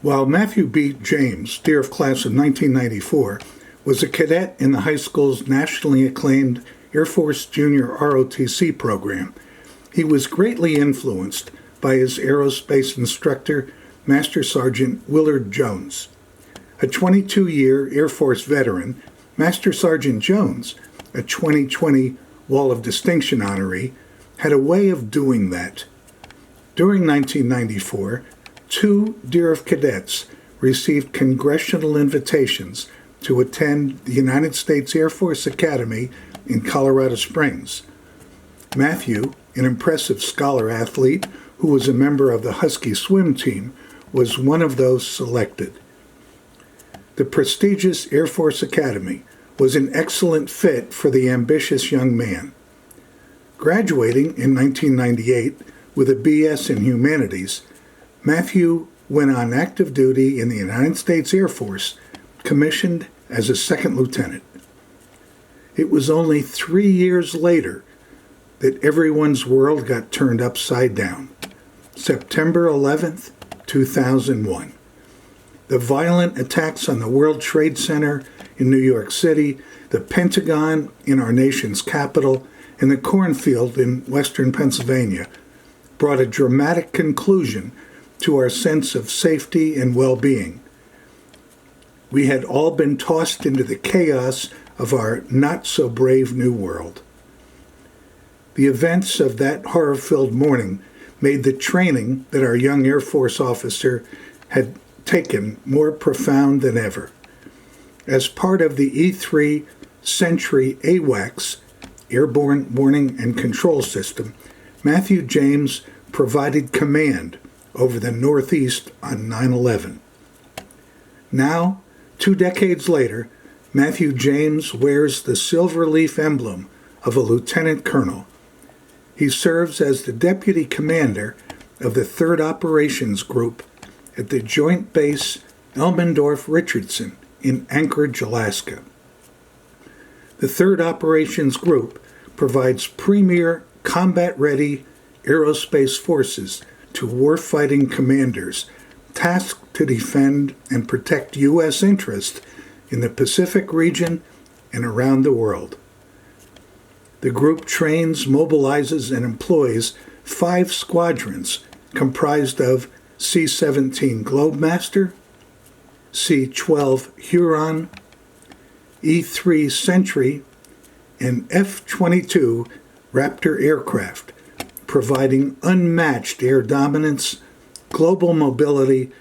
While Matthew B. James, Dieruff class of 1994, was a cadet in the high school's nationally acclaimed Air Force Junior ROTC program, he was greatly influenced by his aerospace instructor, Master Sergeant Willard Jones. A 22-year Air Force veteran, Master Sergeant Jones, a 2020 Wall of Distinction honoree, had a way of doing that. During 1994, 2 Dieruff cadets received congressional invitations to attend the United States Air Force Academy in Colorado Springs. Matthew, an impressive scholar athlete who was a member of the Husky swim team, was one of those selected. The prestigious Air Force Academy was an excellent fit for the ambitious young man. Graduating in 1998 with a B.S. in humanities, Matthew went on active duty in the United States Air Force, commissioned as a second lieutenant. It was only 3 years later that everyone's world got turned upside down. September 11th, 2001. The violent attacks on the World Trade Center in New York City, the Pentagon in our nation's capital, and the cornfield in western Pennsylvania brought a dramatic conclusion to our sense of safety and well-being. We had all been tossed into the chaos of our not-so-brave new world. The events of that horror-filled morning made the training that our young Air Force officer had taken more profound than ever. As part of the E-3 Sentry AWACS, Airborne Warning and Control System, Matthew James provided command over the Northeast on 9/11. Now, 2 decades later, Matthew James wears the silver leaf emblem of a lieutenant colonel. He serves as the deputy commander of the 3rd Operations Group at the Joint Base Elmendorf-Richardson in Anchorage, Alaska. The 3rd Operations Group provides premier combat-ready aerospace forces to warfighting commanders tasked to defend and protect U.S. interests in the Pacific region and around the world. The group trains, mobilizes, and employs 5 squadrons comprised of C-17 Globemaster, C-12 Huron, E-3 Sentry, and F-22 Raptor aircraft, providing unmatched air dominance, global mobility,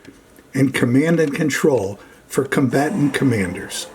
and command and control for combatant commanders.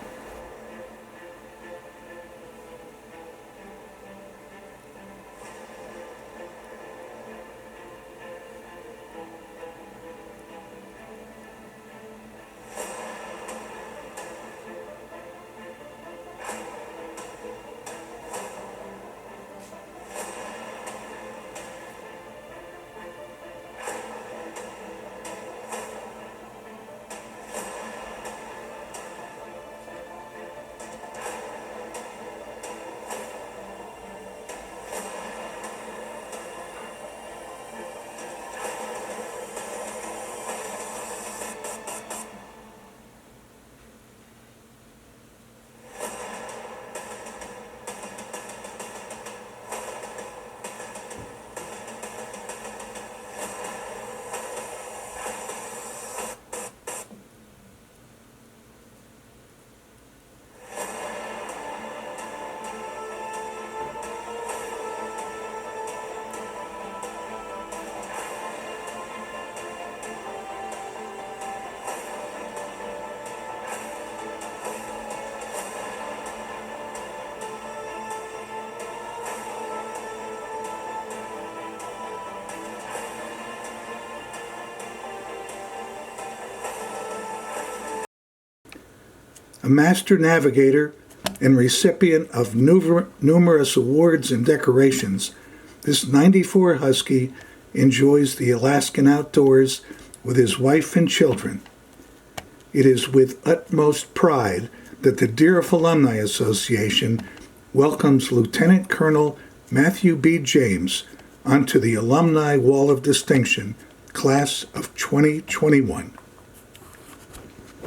A master navigator and recipient of numerous awards and decorations, this 94 Husky enjoys the Alaskan outdoors with his wife and children. It is with utmost pride that the Dieruff Alumni Association welcomes Lieutenant Colonel Matthew B. James onto the Alumni Wall of Distinction, class of 2021.